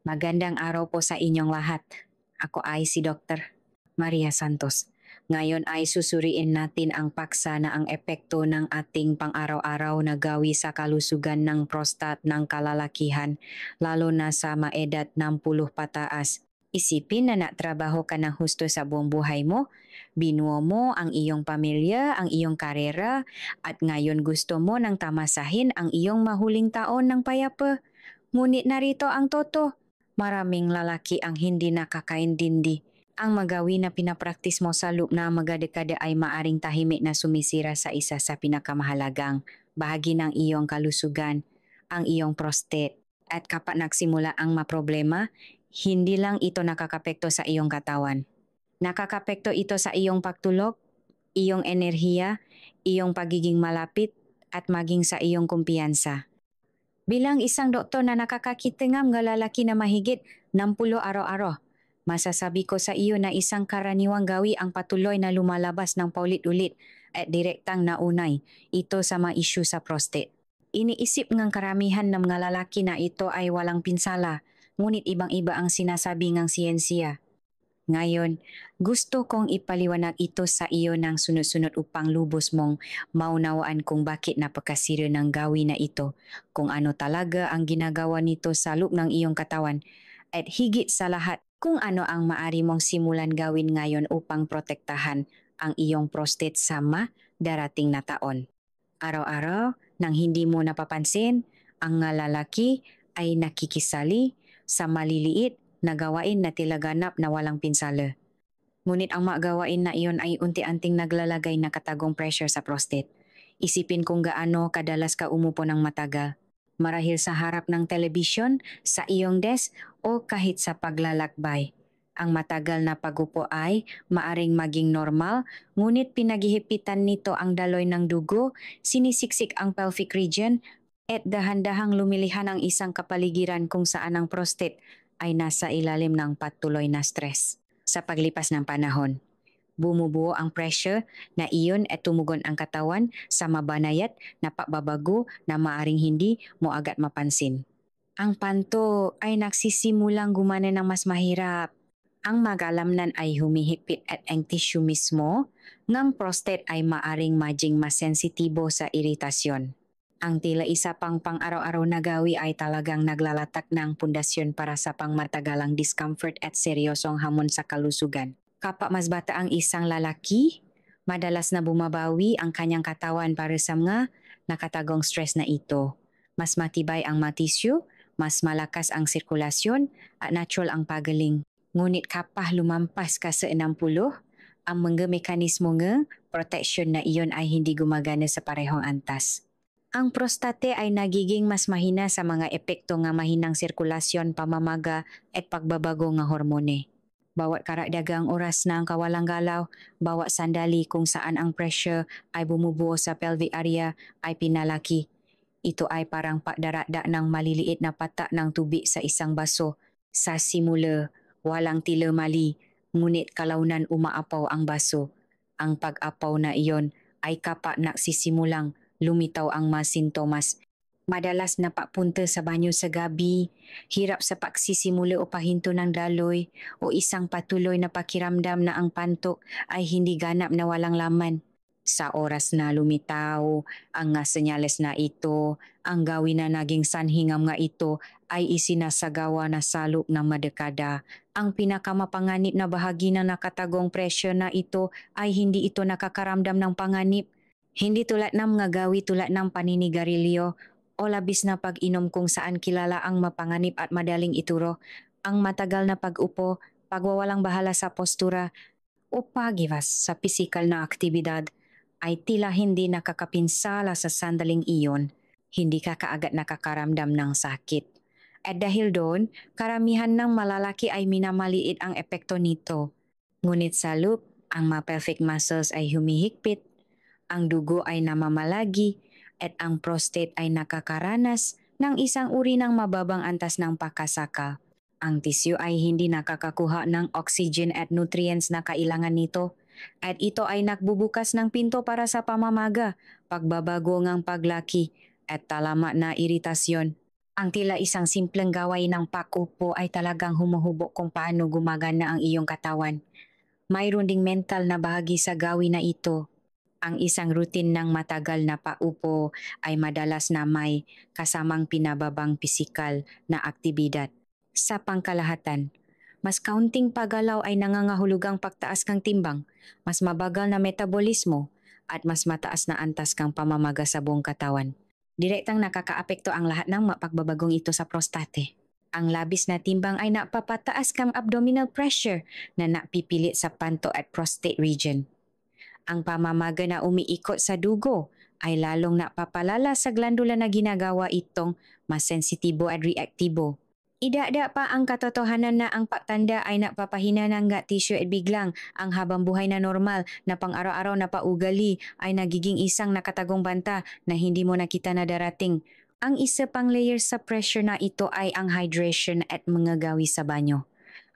Magandang araw po sa inyong lahat. Ako ay si Dr. Maria Santos. Ngayon ay susuriin natin ang paksa na ang epekto ng ating pang-araw-araw na gawi sa kalusugan ng prostat ng kalalakihan, lalo na sa maedad 60 pataas. Isipin na natrabaho ka ng husto sa buong buhay mo, binuo mo ang iyong pamilya, ang iyong karera, at ngayon gusto mo nang tamasahin ang iyong mahuling taon ng payapa. Ngunit narito ang toto. Maraming lalaki ang hindi nakakaintindi. Ang magawi na pinapraktis mo sa loob na mga-dekada ay maaring tahimik na sumisira sa isa sa pinakamahalagang bahagi ng iyong kalusugan, ang iyong prostate. At kapag nagsimula ang maproblema, hindi lang ito nakakapekto sa iyong katawan. Nakakapekto ito sa iyong pagtulog, iyong enerhiya, iyong pagiging malapit, at maging sa iyong kumpiyansa. Bilang isang doktor na nakakakita ng mga lalaki na mahigit 60 araw-araw, masasabi ko sa iyo na isang karaniwang gawi ang patuloy na lumalabas ng paulit-ulit at direktang naunay ito sa mga isyu sa prostate. Iniisip ng karamihan ng mga lalaki na ito ay walang pinsala, ngunit ibang-iba ang sinasabi ng siyensya. Ngayon, gusto kong ipaliwanag ito sa iyo ng sunod-sunod upang lubos mong maunawaan kung bakit napakasira ng gawin na ito, kung ano talaga ang ginagawa nito sa loob ng iyong katawan, at higit sa lahat kung ano ang maaari mong simulan gawin ngayon upang protektahan ang iyong prostate sa darating na taon. Araw-araw, nang hindi mo napapansin, ang mga lalaki ay nakikisali sa maliliit na gawain na tila ganap na walang pinsala. Ngunit ang mga gawain na iyon ay unti-unting naglalagay na katagong pressure sa prostate. Isipin kung gaano kadalas ka umupo ng matagal. Marahil sa harap ng telebisyon, sa iyong desk o kahit sa paglalakbay. Ang matagal na pagupo ay maaring maging normal, ngunit pinaghihipitan nito ang daloy ng dugo, sinisiksik ang pelvic region, at dahan-dahang lumilihan ang isang kapaligiran kung saan ang prostate ay nasa ilalim ng patuloy na stress. Sa paglipas ng panahon, bumubuo ang pressure na iyon at tumugon ang katawan sa mabanayat na pagbabago na maaring hindi mo agad mapansin. Ang panto ay nagsisimulang gumana ng mas mahirap. Ang magalamnan ay humihigpit at ang tissue mismo ng prostate ay maaring maging mas sensitibo sa iritasyon. Ang tila isa pang pang-araw-araw na gawi ay talagang naglalatak ng pundasyon para sa pangmatagalang discomfort at seryosong hamon sa kalusugan. Kapag mas bata ang isang lalaki, madalas na bumabawi ang kanyang katawan para sa mga nakatagong stress na ito. Mas matibay ang mga tissue, mas malakas ang sirkulasyon at natural ang pagaling. Ngunit kapag lumampas ka sa 60, ang mga mekanismo ng protection na iyon ay hindi gumagana sa parehong antas. Ang prostate ay nagiging mas mahina sa mga epekto ng mahinang sirkulasyon, pamamaga at pagbabago ng hormone. Bawat karagdagang oras na ang kawalang galaw, bawat sandali kung saan ang pressure ay bumubuo sa pelvic area ay pinalaki. Ito ay parang pagdarada ng maliliit na patak ng tubig sa isang baso. Sa simula, walang tila mali, ngunit kalaunan umaapaw ang baso. Ang pag-apaw na iyon ay kapag nagsisimulang lumitaw ang mga sintomas. Madalas na papunta sa banyo sa gabi, hirap sa pagsisimula o pahinto ng daloy, o isang patuloy na pakiramdam na ang pantok ay hindi ganap na walang laman. Sa oras na lumitaw, ang nga senyales na ito, ang gawin na naging sanhingam nga ito ay isinasagawa na salop ng madekada. Ang pinakamapanganib na bahagi ng nakatagong presyo na ito ay hindi ito nakakaramdam ng panganib. Hindi tulad ng mga gawi tulad ng paninigarilyo o labis na pag-inom kung saan kilala ang mapanganib at madaling ituro, ang matagal na pag-upo, pagwawalang bahala sa postura, o pagiwas sa pisikal na aktibidad ay tila hindi nakakapinsala sa sandaling iyon, hindi ka kaagad nakakaramdam ng sakit. At dahil doon, karamihan ng malalaki ay minamaliit ang epekto nito. Ngunit sa loop, ang mga pelvic muscles ay humihigpit, ang dugo ay namamalagi, at ang prostate ay nakakaranas ng isang uri ng mababang antas ng pakasakal. Ang tissue ay hindi nakakakuha ng oxygen at nutrients na kailangan nito, at ito ay nagbubukas ng pinto para sa pamamaga, pagbabago ng paglaki, at talamak na iritasyon. Ang tila isang simpleng gawain ng pakupo ay talagang humuhubok kung paano gumagana ang iyong katawan. Mayroon ding mental na bahagi sa gawin na ito. Ang isang routine ng matagal na paupo ay madalas na may kasamang pinababang pisikal na aktibidad. Sa pangkalahatan, mas kaunting paggalaw ay nangangahulugang pagtaas kang timbang, mas mabagal na metabolismo, at mas mataas na antas kang pamamaga sa buong katawan. Direktang nakakaapekto ang lahat ng pagbabagong ito sa prostate. Ang labis na timbang ay napapataas kang abdominal pressure na napipilit sa panto at prostate region. Ang pamamaga na umiikot sa dugo ay lalong napapalala sa glandula na ginagawa itong mas sensitibo at reaktibo. Idada pa ang katotohanan na ang pagtanda ay napapahina ng gut tissue at biglang ang habang buhay na normal na pang-araw-araw na paugali ay nagiging isang nakatagong banta na hindi mo nakita na darating. Ang isa pang layer sa pressure na ito ay ang hydration at mga gawi sa banyo.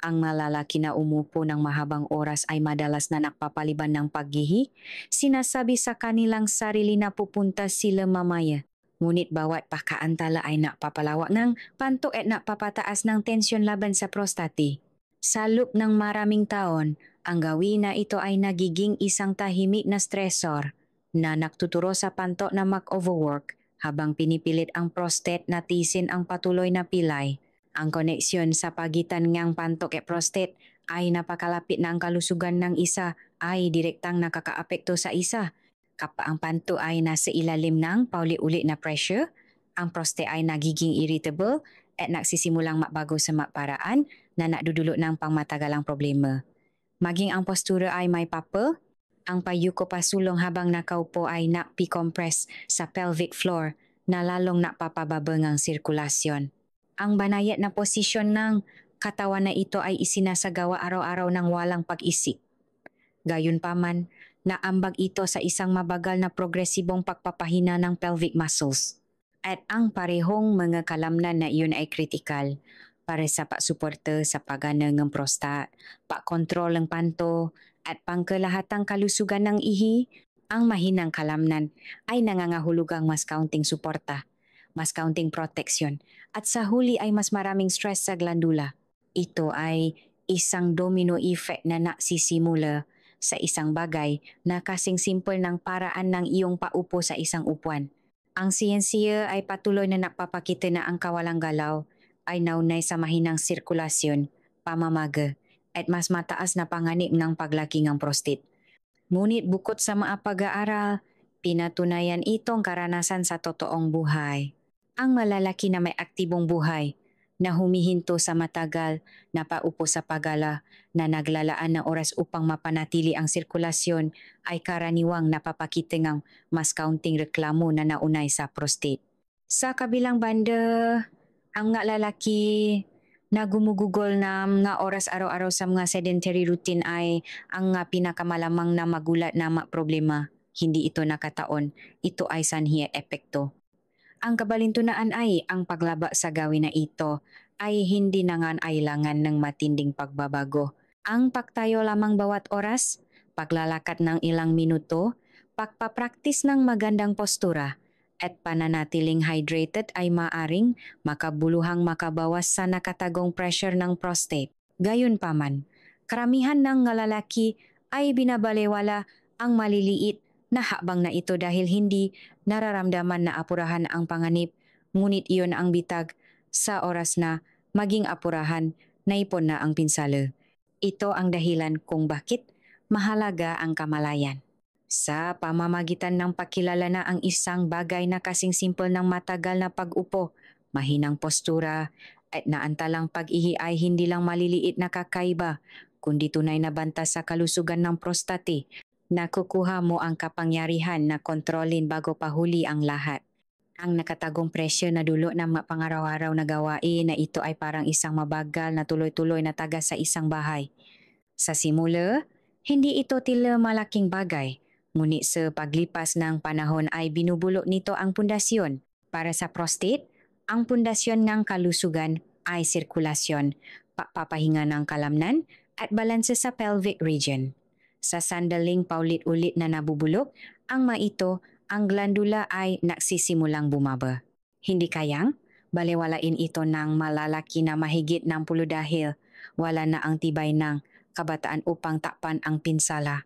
Ang malalaki na umupo ng mahabang oras ay madalas na nakpapaliban ng paggihi. Sinasabi sa kanilang sarili na pupunta sila mamaya. Ngunit bawat pakaantala ay napapalawak ng panto at napapataas ng tensyon laban sa prostate. Sa loob ng maraming taon, ang gawin na ito ay nagiging isang tahimik na stressor na nagtuturo sa panto na mag-overwork habang pinipilit ang prostate na tisin ang patuloy na pilay. Ang koneksyon sa pagitan ng pantok at prostate ay napakalapit na ang kalusugan ng isa ay direktang nakakaapekto sa isa. Kapag ang panto ay nasa ilalim ng paulit-ulit na pressure, ang prostate ay nagiging irritable at nagsisimulang mabago sa paraan na nakdudulot ng pangmatagalang problema. Maging ang postura ay may papa, ang payuko pasulong habang nakaupo ay nakpi-compress sa pelvic floor na lalong napapababa ng sirkulasyon. Ang banayad na posisyon ng katawan na ito ay isinasagawa araw-araw ng walang pag-isip. Gayunpaman, naambag ito sa isang mabagal na progresibong pagpapahina ng pelvic muscles. At ang parehong mga kalamnan na iyon ay kritikal para sa pagsuporta sa pagana ng prostat, pagkontrol ng panto, at pangkalahatang kalusugan ng ihi. Ang mahinang kalamnan ay nangangahulugang mas kaunting suporta, mas kaunting proteksyon, at sa huli ay mas maraming stress sa glandula. Ito ay isang domino effect na nagsisimula sa isang bagay na kasing simple ng paraan ng iyong paupo sa isang upuan. Ang siyensiya ay patuloy na napapakita na ang kawalang galaw ay naunay sa mahinang sirkulasyon, pamamaga, at mas mataas na panganib ng paglaki ng prostate. Ngunit bukod sa mga pag-aaral, pinatunayan itong karanasan sa totoong buhay. Ang malalaki na may aktibong buhay na humihinto sa matagal na paupo sa pagala na naglalaan ng oras upang mapanatili ang sirkulasyon ay karaniwang napapakita ng mas kaunting reklamo na naunay sa prostate. Sa kabilang banda, ang mga lalaki na gumugugol na mga oras araw-araw sa mga sedentary routine ay ang pinakamalamang na magulat na problema. Hindi ito nakataon, ito ay sanhi at epekto. Ang kabalintunaan ay ang paglaba sa gawin na ito ay hindi nangangailangan ng matinding pagbabago. Ang pagtayo lamang bawat oras, paglalakad ng ilang minuto, pagpapraktis ng magandang postura, at pananatiling hydrated ay maaring makabuluhang makabawas sa nakatagong pressure ng prostate. Gayunpaman, karamihan ng lalaki ay binabalewala ang maliliit na habang na ito dahil hindi nararamdaman na apurahan ang panganib, ngunit iyon ang bitag sa oras na maging apurahan, naipon na ang pinsala. Ito ang dahilan kung bakit mahalaga ang kamalayan. Sa pamamagitan ng pakilala na ang isang bagay na kasing simple ng matagal na pag-upo, mahinang postura, at naantalang pag-ihi ay hindi lang maliliit na kakaiba, kundi tunay na banta sa kalusugan ng prostate. Nakukuha mo ang kapangyarihan na kontrolin bago pahuli ang lahat. Ang nakatagong presyo na dulot ng pangaraw-araw na gawain na ito ay parang isang mabagal na tuloy-tuloy na taga sa isang bahay. Sa simula, hindi ito tila malaking bagay, ngunit sa paglipas ng panahon ay binubulok nito ang pundasyon. Para sa prostate, ang pundasyon ng kalusugan ay sirkulasyon, papahinga ng kalamnan at balanse sa pelvic region. Sa sandaling paulit-ulit na nabubulok, ang maito, ang glandula ay nagsisimulang bumaba. Hindi kayang Balewalain ito ng malalaki na mahigit 60 dahil wala na ang tibay ng kabataan upang takpan ang pinsala.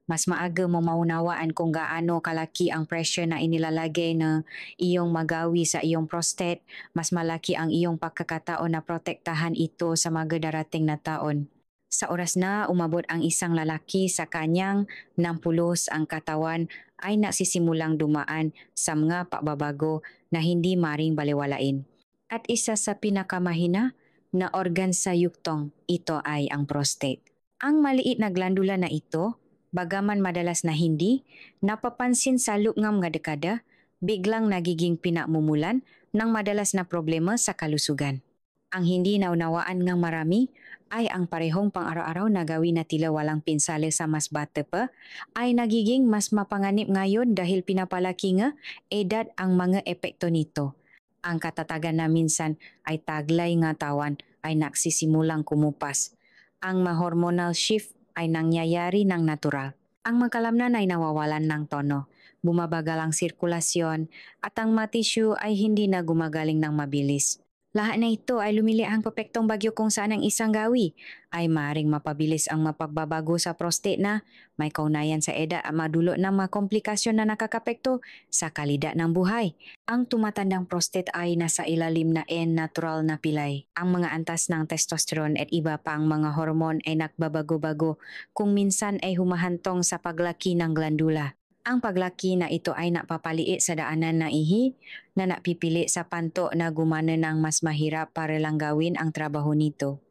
Mas maaga mo maunawaan kung gaano kalaki ang pressure na inilalagay na iyong magawi sa iyong prostate, mas malaki ang iyong pagkakataon na protektahan ito sa mga darating na taon. Sa oras na umabot ang isang lalaki sa kanyang 60 ang katawan ay nasisimulang dumaan sa mga pagbabago na hindi maring balewalain. At isa sa pinakamahina na organ sa yuktong, ito ay ang prostate. Ang maliit na glandula na ito, bagaman madalas na hindi, napapansin sa loob ng mga dekada, biglang nagiging pinamumulan ng madalas na problema sa kalusugan. Ang hindi naunawaan ng marami ay ang parehong pang-araw-araw na gawin na tila walang pinsala sa mas bata pa ay nagiging mas mapanganib ngayon dahil pinapalaki nga edad ang mga epekto nito. Ang katatagan na minsan ay taglay nga tawan ay nagsisimulang kumupas. Ang ma-hormonal shift ay nangyayari ng natural. Ang makalamnan ay nawawalan ng tono, bumabagal ang sirkulasyon at ang matisyo ay hindi na gumagaling ng mabilis. Lahat na ito ay lumili ang pepektong bagyo kung saan ang isang gawi ay maaaring mapabilis ang mapagbabago sa prostate na may kaugnayan sa edad at madulot ng mga komplikasyon na nakakapekto sa kalidad ng buhay. Ang tumatandang prostate ay nasa ilalim na natural na pilay. Ang mga antas ng testosterone at iba pang mga hormon ay nagbabago-bago kung minsan ay humahantong sa paglaki ng glandula. Ang paglaki na ito ay napapaliit sa daanan ng ihi na napipili sa panto na gumana ng mas mahirap para lang gawin ang trabaho nito.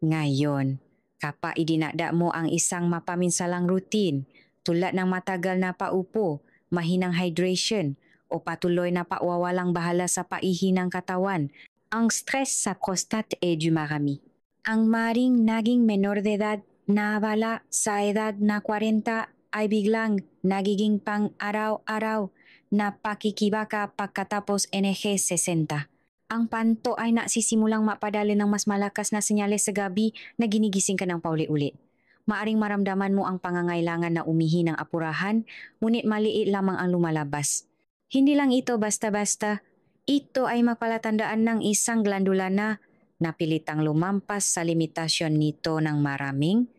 Ngayon, kapag idinada mo ang isang mapaminsalang routine tulad ng matagal na paupo, mahinang hydration o patuloy na pawawalang bahala sa paihi ng katawan, ang stress sa prostate ay dumarami. Ang maring naging menor de edad na abala sa edad na 40 ay biglang nagiging pang-araw-araw na pakikibaka pagkatapos NG 60. Ang panto ay nasisimulang mapadali ng mas malakas na senyales sa gabi na ginigising ka ng paulit-ulit. Maaring maramdaman mo ang pangangailangan na umihi ng apurahan, ngunit maliit lamang ang lumalabas. Hindi lang ito basta-basta, ito ay mapalatandaan ng isang glandula na napilitang lumampas sa limitasyon nito ng maraming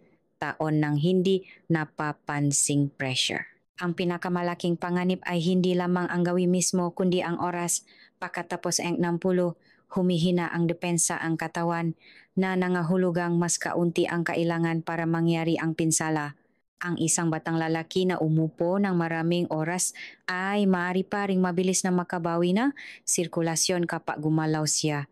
taon ng hindi napapansing pressure. Ang pinakamalaking panganib ay hindi lamang ang gawi mismo kundi ang oras pagkatapos ang 60, humihina ang depensa ang katawan na nangahulugang mas kaunti ang kailangan para mangyari ang pinsala. Ang isang batang lalaki na umupo ng maraming oras ay maaari pa ring mabilis na makabawi na sirkulasyon kapag gumalaw siya.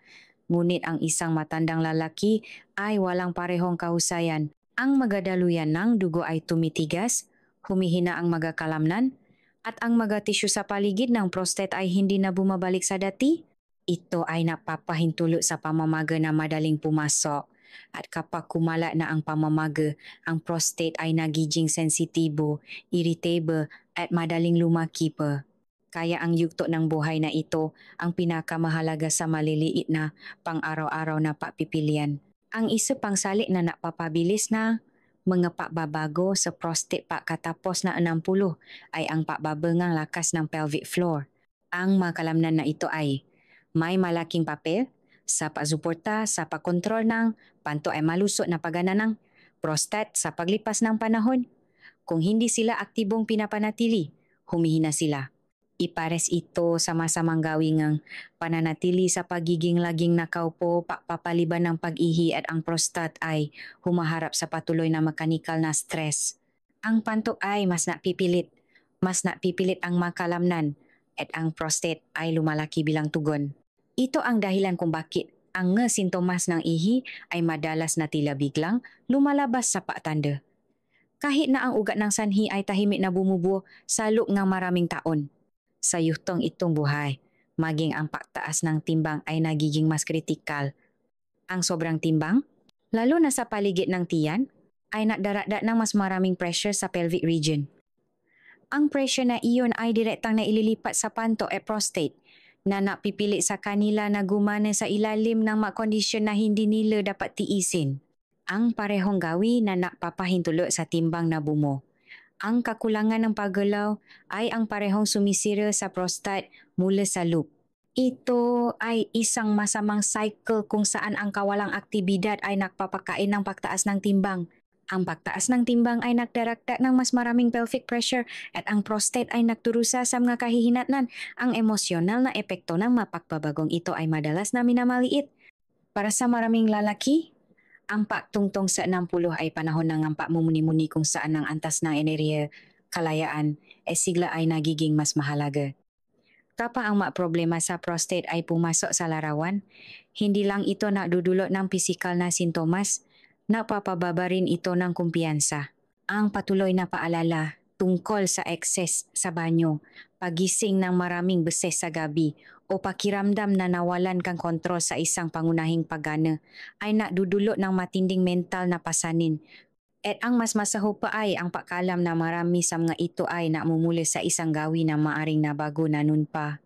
Ngunit ang isang matandang lalaki ay walang parehong kahusayan. Ang magadaluyan ng dugo ay tumitigas, humihina ang magakalamnan, at ang mga tisyo sa paligid ng prostate ay hindi na bumabalik sa dati. Ito ay napapahintulo sa pamamaga na madaling pumasok. At kapag kumala na ang pamamaga, ang prostate ay nagiging sensitibo, irritable at madaling lumaki pa. Kaya ang yugto ng buhay na ito ang pinakamahalaga sa maliliit na pang-araw-araw na papipilian. Ang isa pang sali na napapabilis na mga pagbabago sa prostate pagkatapos na 60 ay ang pagbabangang lakas ng pelvic floor. Ang makalamnan na ito ay may malaking papel sa pagsuporta sa pagkontrol ng panto ay malusot na pagana ng prostate sa paglipas ng panahon. Kung hindi sila aktibong pinapanatili, humihina sila. Ipares ito sa masamang gawing ang pananatili sa pagiging laging nakaupo, papaliban ng pag-ihi at ang prostate ay humaharap sa patuloy na mekanikal na stress. Ang pantok ay mas napipilit ang makalamnan at ang prostate ay lumalaki bilang tugon. Ito ang dahilan kung bakit ang sintomas ng ihi ay madalas na tila biglang lumalabas sa patanda. Kahit na ang ugat ng sanhi ay tahimik na bumubuo sa loob ng maraming taon. Sa yuhtong itong buhay, maging ang pagtaas ng timbang ay nagiging mas kritikal. Ang sobrang timbang, lalo na sa paligid ng tiyan, ay nagdaradat ng mas maraming pressure sa pelvic region. Ang pressure na iyon ay direktang na ililipat sa panto at prostate na napipili sa kanila na gumana sa ilalim ng mga kondisyon na hindi nila dapat tiisin. Ang parehong gawi na napapahintulo sa timbang na bumo. Ang kakulangan ng paggalaw ay ang parehong sumisira sa prostate mula sa loop. Ito ay isang masamang cycle kung saan ang kawalang aktibidad ay nagpapakain ng pagtaas ng timbang. Ang pagtaas ng timbang ay nagdarakda ng mas maraming pelvic pressure at ang prostate ay nagturusa sa mga kahihinatnan. Ang emosyonal na epekto ng mapagpabagong ito ay madalas na minamaliit. Para sa maraming lalaki, ang pagtungtong sa 60 ay panahon ng ang pamumuni-muni kung saan ang antas ng enerhiya, kalayaan, sigla ay nagiging mas mahalaga. Kapag ang problema sa prostate ay pumasok sa larawan, hindi lang ito nadudulot ng pisikal na sintomas, napapababa rin ito ng kumpiyansa. Ang patuloy na paalala tungkol sa excess sa banyo, pagising ng maraming beses sa gabi, o pakiramdam na nawalan kang kontrol sa isang pangunahing paggana ay nadudulot ng matinding mental na pasanin. At ang mas masaho pa ay ang pagkalam na marami sa mga ito ay namumula sa isang gawin na maaring nabago na nun pa.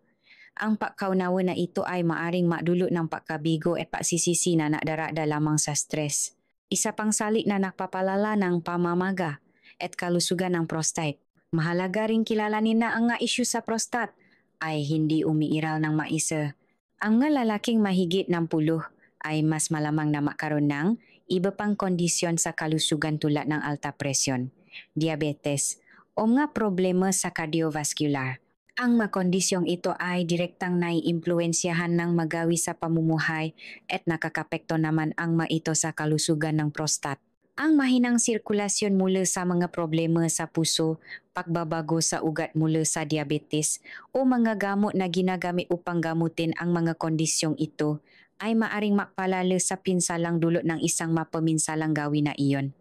Ang pagkaunawa na ito ay maaring madulot ng pagkabigo at pagsisisi na nadarada lamang sa stress. Isa pang salik na nakpapalala ng pamamaga at kalusugan ng prostate. Mahalaga rin kilalanin na ang nga isyu sa prostate ay hindi umiiral ng maisa. Ang nga lalaking mahigit ng 10 ay mas malamang na makaroon ng iba pang kondisyon sa kalusugan tulad ng alta presyon, diabetes, o mga problema sa cardiovascular. Ang mga kondisyong ito ay direktang naiimpluwensyahan ng magawi sa pamumuhay at nakakapekto naman ang maito sa kalusugan ng prostat. Ang mahinang sirkulasyon mula sa mga problema sa puso, pagbabago sa ugat mula sa diabetes o mga gamot na ginagamit upang gamutin ang mga kondisyong ito ay maaring makpalala sa pinsalang dulot ng isang mapaminsalang gawin na iyon.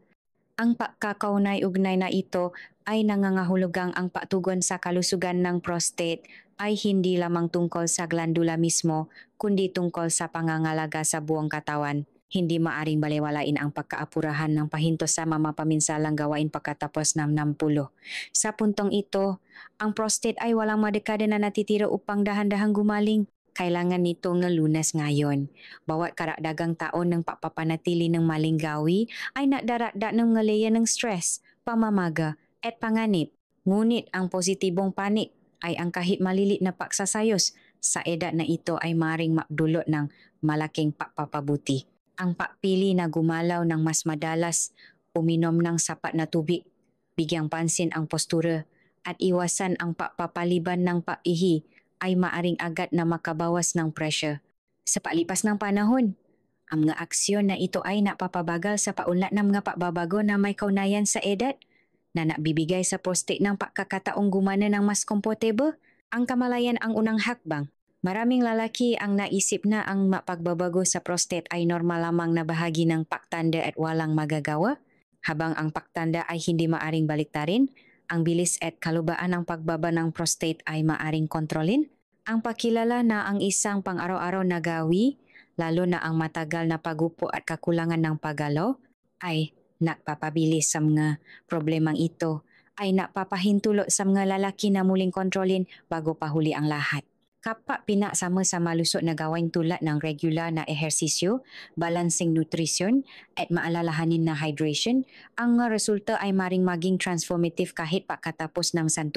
Ang pagkakaunay-ugnay na ito ay nangangahulugang ang patugon sa kalusugan ng prostate ay hindi lamang tungkol sa glandula mismo, kundi tungkol sa pangangalaga sa buong katawan. Hindi maaring balewalain ang pagkaapurahan ng pahinto sa mamapaminsalang gawain pagkatapos ng 60. Sa puntong ito, ang prostate ay walang madekada na natitira upang dahan-dahang gumaling. Kailangan nito ng lunas ngayon. Bawat karagdagang taon ng papapanatili ng maling gawi ay nagdarakda ng ngaleya ng stress, pamamaga, at panganib. Ngunit ang positibong panik ay ang kahit malilit na paksasayos sa edad na ito ay maring magdulot ng malaking pagpapabuti. Ang pagpili na gumalaw ng mas madalas, uminom ng sapat na tubig, bigyang pansin ang postura, at iwasan ang pagpapaliban ng pag-ihi ay maaring agad na makabawas ng pressure. Sa palipas ng panahon, ang mga aksyon na ito ay napapabagal sa paunlad ng mga pagbabago na may kaugnayan sa edad na nabibigay sa prostate ng pagkakataong gumana ng mas komportable. Ang kamalayan ang unang hakbang. Maraming lalaki ang naisip na ang pagbabago sa prostate ay normal lamang na bahagi ng pagtanda at walang magagawa, habang ang pagtanda ay hindi maaring baliktarin. Ang bilis at kalubaan ng pagbaba ng prostate ay maaring kontrolin. Ang pakilala na ang isang pang-araw-araw na gawi, lalo na ang matagal na pagupo at kakulangan ng paggalaw, ay nagpapabilis sa mga problemang ito, ay napapahintulot sa mga lalaki na muling kontrolin bago pahuli ang lahat. Kapag pinasama sa malusog na gawain tulad ng regular na ehersisyo, balancing nutrition, at maalalahanin na hydration, ang resulta ay maring maging transformative kahit pagkatapos ng 10.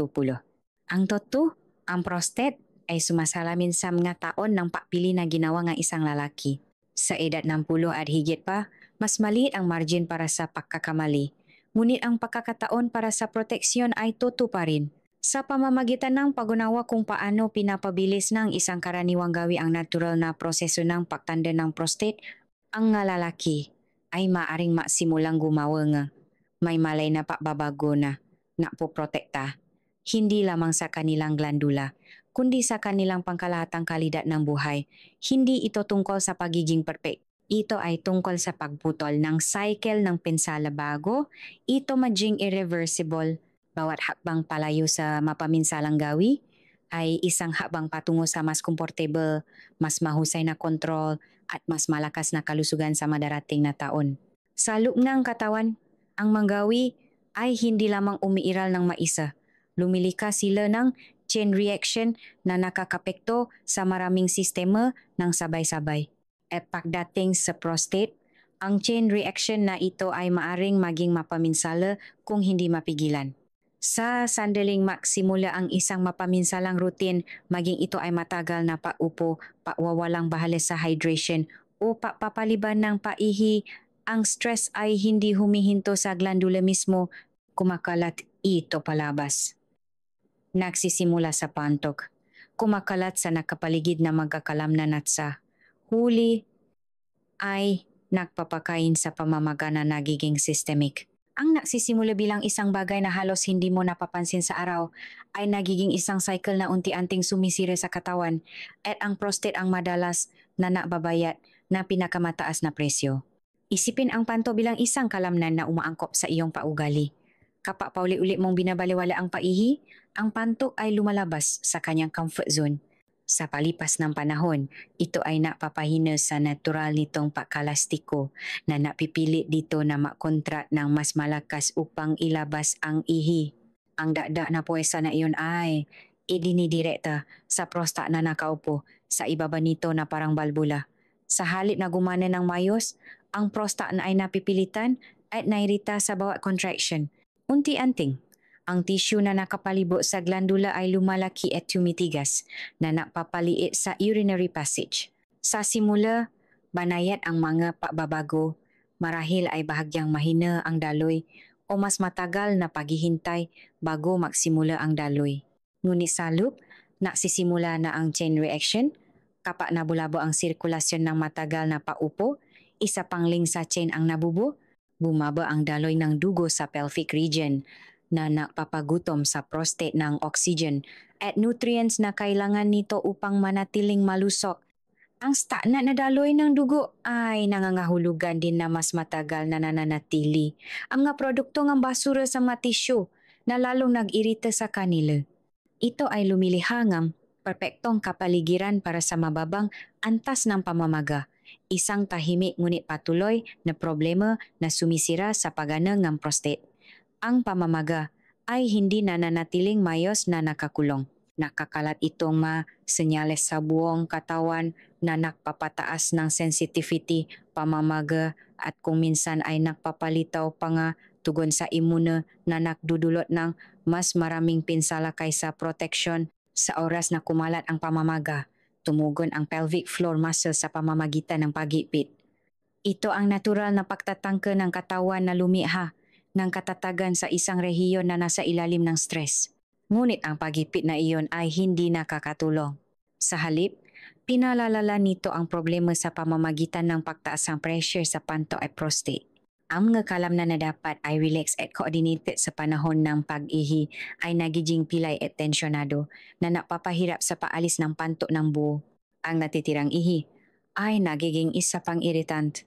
Ang totoo, ang prostate ay sumasalamin sa mga taon ng pagpili na ginawa ng isang lalaki. Sa edad 60 at higit pa, mas maliit ang margin para sa pagkakamali. Ngunit ang pagkakataon para sa proteksyon ay totoo pa rin. Sa pamamagitan ng pag-unawa kung paano pinapabilis ng isang karaniwang gawi ang natural na proseso ng pagtanda ng prostate, ang nga lalaki ay maaring masimulang gumawa nga may malay na pagbabago na napoprotekta, hindi lamang sa kanilang glandula, kundi sa kanilang pangkalahatang kalidad ng buhay. Hindi ito tungkol sa pagiging perfect. Ito ay tungkol sa pagputol ng cycle ng pinsala bago ito maging irreversible. Bawat hakbang palayo sa mapaminsalang gawi ay isang hakbang patungo sa mas comfortable, mas mahusay na kontrol at mas malakas na kalusugan sa madarating na taon. Sa loob ng katawan, ang manggawi ay hindi lamang umiiral ng maisa. Lumilikas sila ng chain reaction na nakakapekto sa maraming sistema ng sabay-sabay. At pagdating sa prostate, ang chain reaction na ito ay maaring maging mapaminsala kung hindi mapigilan. Sa sandaling maksimula ang isang mapaminsalang routine, maging ito ay matagal na paupo, pawawalang bahala sa hydration o papaliban ng paihi, ang stress ay hindi humihinto sa glandula mismo, kumakalat ito palabas. Nagsisimula sa pantok, kumakalat sa nakapaligid na magkakalamnan at sa huli ay nagpapakain sa pamamaga na nagiging systemic. Ang nagsisimula bilang isang bagay na halos hindi mo napapansin sa araw ay nagiging isang cycle na unti-anting sumisira sa katawan at ang prostate ang madalas na nababayat na pinakamataas na presyo. Isipin ang panto bilang isang kalamnan na umaangkop sa iyong paugali. Kapag pauli-uli mong binabaliwala ang paihi, ang panto ay lumalabas sa kanyang comfort zone. Sa palipas ng panahon, ito ay napapahina sa natural nitong pagkalastiko na napipilit dito na makontra ng mas malakas upang ilabas ang ihi. Ang dada na puwesa na iyon ay idinidirekta sa prostat na nakaupo sa ibaba nito na parang balbula. Sa halip na gumana ng mayos, ang prostat na ay napipilitan at nairita sa bawat contraction. Unti-anting, ang tissue na nakapalibot sa glandula ay lumalaki at tumitigas na napapaliit sa urinary passage. Sa simula, banayat ang mga pagbabago, marahil ay bahagyang mahina ang daloy o mas matagal na paghihintay bago magsimula ang daloy. Ngunit sa loop, nagsisimula na ang chain reaction, kapag nabulabo ang sirkulasyon ng matagal na paupo, isa pang link sa chain ang nabubo, bumaba ang daloy ng dugo sa pelvic region na nagpapagutom sa prostate ng oxygen at nutrients na kailangan nito upang manatiling malusok. Ang stagnant na daloy ng dugo ay nangangahulugan din na mas matagal na nananatili ang mga produkto ng basura sa mga tissue na lalong nag-irita sa kanila. Ito ay lumilihangang perpektong kapaligiran para sa mababang antas ng pamamaga, isang tahimik ngunit patuloy na problema na sumisira sa pagana ng prostate. Ang pamamaga ay hindi nananatiling mayos na nakakulong. Nakakalat itong senyales sa buong katawan na nagpapataas ng sensitivity, pamamaga at kung minsan ay nagpapalitaw pa nga tugon sa imune na nagdudulot ng mas maraming pinsala kaysa protection sa oras na kumalat ang pamamaga. Tumugon ang pelvic floor muscle sa pamamagitan ng pagipit. Ito ang natural na pagtatangka ng katawan na lumiha ng katatagan sa isang rehiyon na nasa ilalim ng stress. Ngunit ang pagipit na iyon ay hindi nakakatulong. Sa halip, pinalalala nito ang problema sa pamamagitan ng pagtaas ng pressure sa panto at prostate. Ang mga kalamnan na dapat ay relax at coordinated sa panahon ng pag-ihi ay nagiging pilay at tensyonado na napapahirap sa paalis ng panto ng buo. Ang natitirang ihi ay nagiging isa pang irritant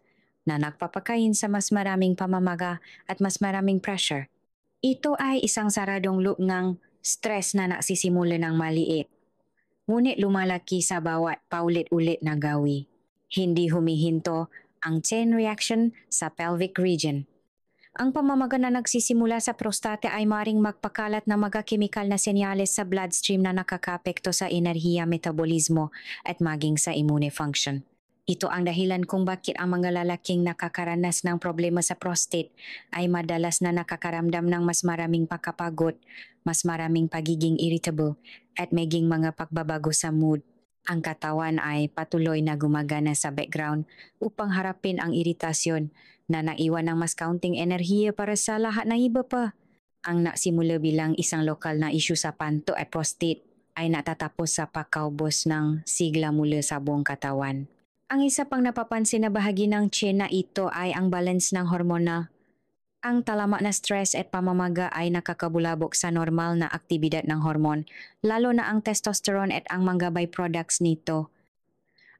na nagpapakain sa mas maraming pamamaga at mas maraming pressure. Ito ay isang saradong loop ng stress na nagsisimula ng maliit, ngunit lumalaki sa bawat paulit-ulit na gawi. Hindi humihinto ang chain reaction sa pelvic region. Ang pamamaga na nagsisimula sa prostate ay maring magpakalat ng mga kemikal na senyales sa bloodstream na nakakapekto sa enerhiya, metabolismo at maging sa immune function. Ito ang dahilan kung bakit ang mga lalaking nakakaranas ng problema sa prostate ay madalas na nakakaramdam ng mas maraming pagkapagod, mas maraming pagiging irritable at maging mga pagbabago sa mood. Ang katawan ay patuloy na gumagana sa background upang harapin ang iritasyon na naiwan ng mas kaunting enerhiya para sa lahat na iba pa. Ang nagsimula bilang isang lokal na issue sa panto at prostate ay natatapos sa pagkaubos ng sigla mula sa buong katawan. Ang isa pang napapansin na bahagi ng chain na ito ay ang balance ng hormonal. Ang talamak na stress at pamamaga ay nakakabulabog sa normal na aktibidad ng hormon, lalo na ang testosterone at ang mga byproducts nito.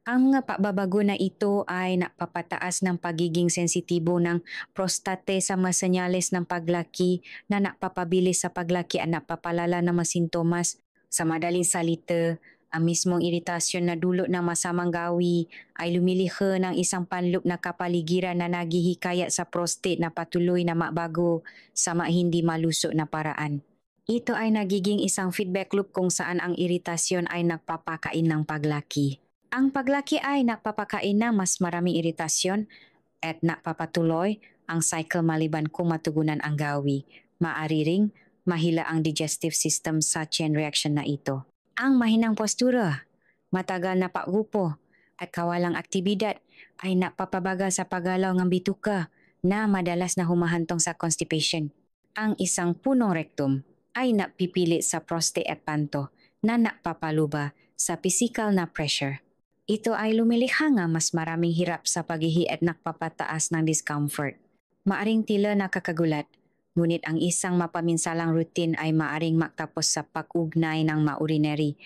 Ang pagbabago na ito ay napapataas ng pagiging sensitibo ng prostate sa mga senyales ng paglaki na napapabilis sa paglaki at napapalala ng mga sintomas. Sa madaling salita, ang mismong iritasyon na dulot ng masamang gawi ay lumilikha ng isang panloop na kapaligiran na naghihikayat sa prostate na patuloy na mabago sa hindi malusog na paraan. Ito ay nagiging isang feedback loop kung saan ang iritasyon ay nagpapakain ng paglaki. Ang paglaki ay nagpapakain ng mas maraming iritasyon at napapatuloy ang cycle maliban kung matugunan ang gawi. Maari ring mahila ang digestive system sa chain reaction na ito. Ang mahinang postura, matagal na pag-upo, at kawalang aktibidad ay napapabagal sa paggalaw ng bituka na madalas na humahantong sa constipation. Ang isang punong rectum ay napipili sa prostate at panto na napapaluba sa physical na pressure. Ito ay lumilikha nga mas maraming hirap sa paghihi at nakpapataas ng discomfort. Maaring tila nakakagulat, ngunit ang isang mapaminsalang routine ay maaring magtapos sa pag-ugnay ng maurinary,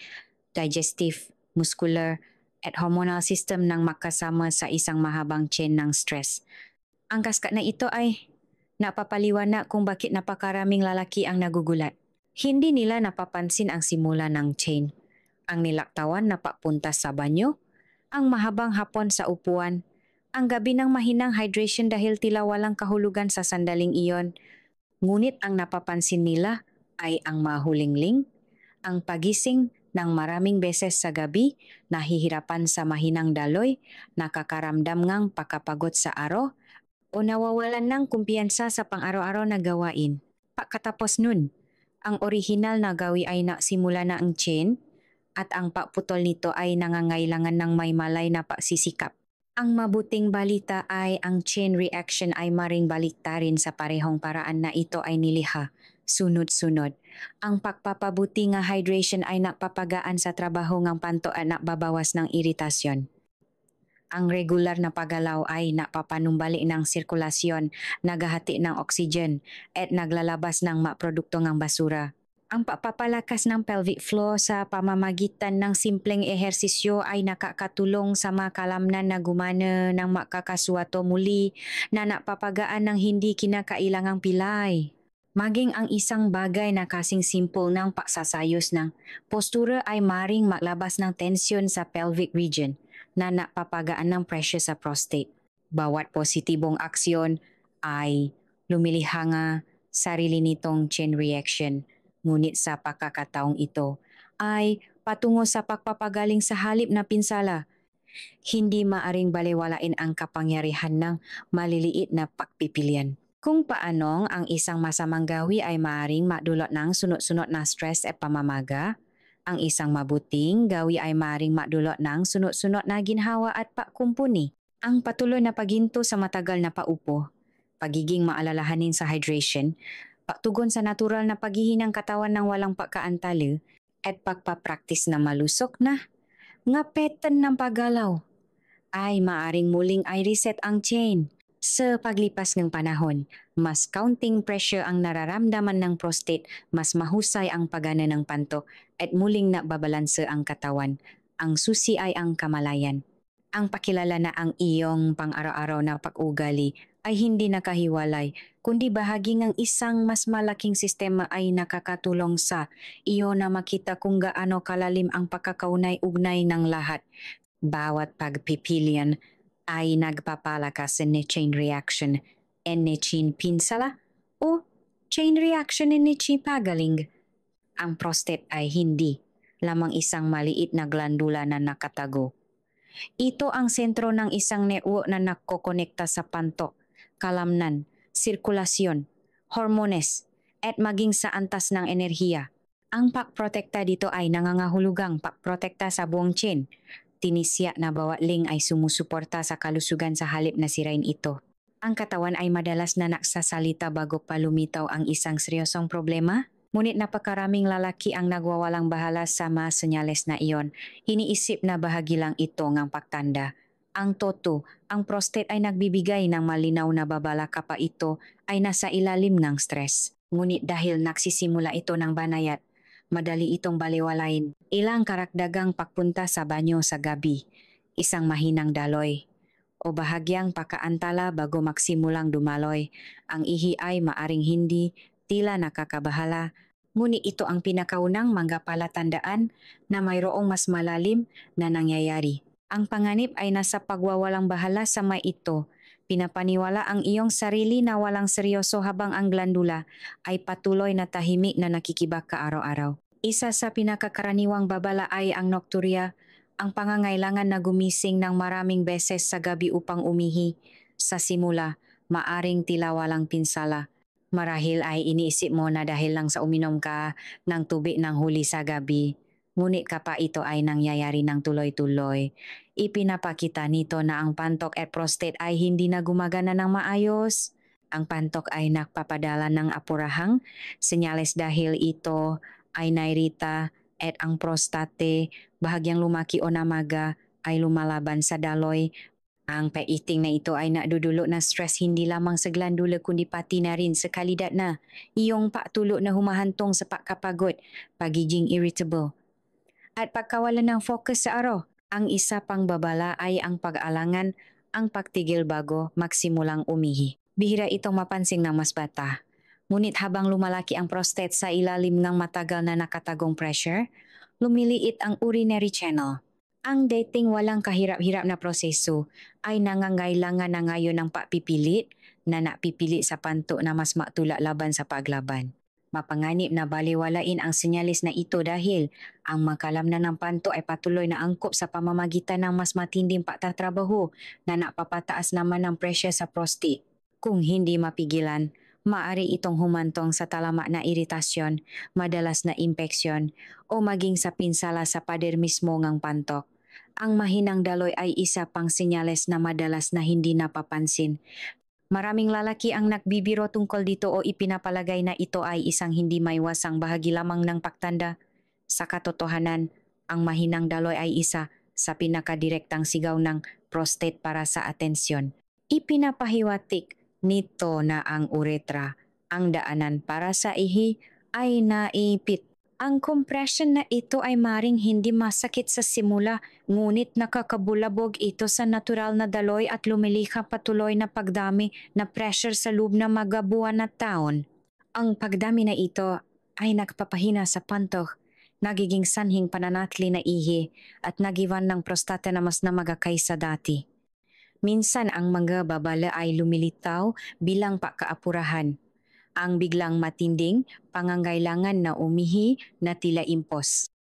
digestive, muscular, at hormonal system ng makasama sa isang mahabang chain ng stress. Ang kaskat na ito ay napapaliwanag kung bakit napakaraming lalaki ang nagugulat. Hindi nila napapansin ang simula ng chain, ang nilaktawan na papunta sa banyo, ang mahabang hapon sa upuan, ang gabi ng mahinang hydration dahil tila walang kahulugan sa sandaling iyon. Ngunit ang napapansin nila ay ang mahulingling, ang pagising ng maraming beses sa gabi, nahihirapan sa mahinang daloy, nakakaramdam ngang pakapagod sa araw, o nawawalan ng kumpiyansa sa pang-araw-araw na gawain. Pagkatapos nun, ang orihinal na gawi ay nasimula na ang chain at ang pagputol nito ay nangangailangan ng may malay na pagsisikap. Ang mabuting balita ay ang chain reaction ay maring baliktarin sa parehong paraan na ito ay niliha, sunod-sunod. Ang pagpapabuti nga hydration ay napapagaan sa trabaho ng panto at nababawas ng iritasyon. Ang regular na paggalaw ay napapanumbali ng sirkulasyon, naghahati ng oxygen at naglalabas ng maprodukto ng basura. Ang pagpapalakas ng pelvic floor sa pamamagitan ng simpleng ehersisyo ay nakakatulong sa mga kalamnan na gumana ng makakaswato muli na napapagaan ng hindi kinakailangang pilay. Maging ang isang bagay na kasing simple ng pagsasayos ng postura ay maring maglabas ng tensyon sa pelvic region na napapagaan ng pressure sa prostate. Bawat positibong aksyon ay lumiliha nga sarili nitong chain reaction. Ngunit sa pagkakataong ito ay patungo sa pagpapagaling sa halip na pinsala. Hindi maaring balewalain ang kapangyarihan ng maliliit na pagpipilian. Kung paanong ang isang masamang gawi ay maaring madulot ng sunod-sunod na stress at pamamaga, ang isang mabuting gawi ay maaring madulot ng sunod-sunod na ginhawa at pagkumpuni. Ang patuloy na paghinto sa matagal na paupo, pagiging maalalahanin sa hydration, pagtugon sa natural na paghihi ng katawan ng walang pagkaantala, at pagpapractice na malusok na nga pattern ng paggalaw ay maaring muling ay reset ang chain. Sa paglipas ng panahon, mas counting pressure ang nararamdaman ng prostate, mas mahusay ang pagana ng panto at muling nababalanse ang katawan. Ang susi ay ang kamalayan. Ang pakilala na ang iyong pang-araw-araw na pag-ugali ay hindi nakahiwalay, kundi bahagi ng isang mas malaking sistema ay nakakatulong sa iyo na makita kung gaano kalalim ang pagkakaunay-ugnay ng lahat. Bawat pagpipilian ay nagpapalakas ni chain reaction ni chain pinsala o chain reaction ni chain pagaling. Ang prostate ay hindi lamang isang maliit na glandula na nakatago. Ito ang sentro ng isang network na nakokonekta sa panto, kalamnan, sirkulasyon, hormones, at maging sa antas ng enerhiya. Ang pagprotekta dito ay nangangahulugang pagprotekta sa buong chain. Tinisya na bawat link ay sumusuporta sa kalusugan sa halip na sirain ito. Ang katawan ay madalas na nagsasalita bago pa lumitaw ang isang seryosong problema. Ngunit napakaraming lalaki ang nagwawalang bahala sa mga senyales na iyon. Iniisip na bahagi lang ito ng pagtanda. Ang toto, ang prostate ay nagbibigay ng malinaw na babala kapag ito ay nasa ilalim ng stress. Ngunit dahil nagsisimula ito ng banayat, madali itong baliwalain. Ilang karakdagang pagpunta sa banyo sa gabi, isang mahinang daloy, o bahagyang pakaantala bago magsimulang dumaloy. Ang ihi ay maaring hindi, tila nakakabahala, ngunit ito ang pinakaunang manggapalatandaan na mayroong mas malalim na nangyayari. Ang panganib ay nasa pagwawalang bahala sa may ito. Pinapaniwala ang iyong sarili na walang seryoso habang ang glandula ay patuloy na tahimik na nakikibak ka araw-araw. Isa sa pinakakaraniwang babala ay ang nocturia, ang pangangailangan na gumising ng maraming beses sa gabi upang umihi. Sa simula, maaring tila walang pinsala. Marahil ay iniisip mo na dahil lang sa uminom ka ng tubig ng huli sa gabi. Ngunit kapag ito ay nangyayari ng tuloy-tuloy, ipinapakita nito na ang pantok at prostate ay hindi na gumagana ng maayos. Ang pantok ay nagpapadala ng apurahang senyales dahil ito ay nairita at ang prostate, bahagyang lumaki o namaga, ay lumalaban sa daloy. Ang paiting na ito ay nadudulo na stress hindi lamang sa glandula kundi pati na rin sa kalidad na iyong patulo na humahantong sa pagkapagod, pagiging irritable, at pagkawalan ng focus sa araw. Ang isa pang babala ay ang pag-alangan, ang pagtigil bago magsimulang umihi. Bihira itong mapansin ng mas bata. Ngunit habang lumalaki ang prostate sa ilalim ng matagal na nakatagong pressure, lumiliit ang urinary channel. Ang dating walang kahirap-hirap na proseso ay nangangailangan na ngayon ng papipilit na napipili sa panto na mas matula laban sa paglaban. Mapanganib na baliwalain ang senyalis na ito dahil ang makalamnan ng panto ay patuloy na angkop sa pamamagitan ng mas matinding pagtatrabaho na napapataas naman ng presya sa prostate. Kung hindi mapigilan, maaari itong humantong sa talamak na iritasyon, madalas na impeksyon, o maging sa pinsala sa pader mismo ng pantok. Ang mahinang daloy ay isa pang senyales na madalas na hindi napapansin. Maraming lalaki ang nagbibiro tungkol dito o ipinapalagay na ito ay isang hindi maiwasang bahagi lamang ng pagtanda. Sa katotohanan, ang mahinang daloy ay isa sa pinakadirektang sigaw ng prostate para sa atensyon. Ipinapahiwatig nito na ang uretra, ang daanan para sa ihi, ay naipit. Ang compression na ito ay maring hindi masakit sa simula, ngunit nakakabulabog ito sa natural na daloy at lumilikha patuloy na pagdami na pressure sa loob na magabuan na taon. Ang pagdami na ito ay nagpapahina sa pantok, nagiging sanhing pananatili na ihi at nagiwan ng prostata na mas namaga kaysa dati. Minsan ang mga babala ay lumilitaw bilang pagkaapurahan. Ang biglang matinding pangangailangan na umihi na tila impos.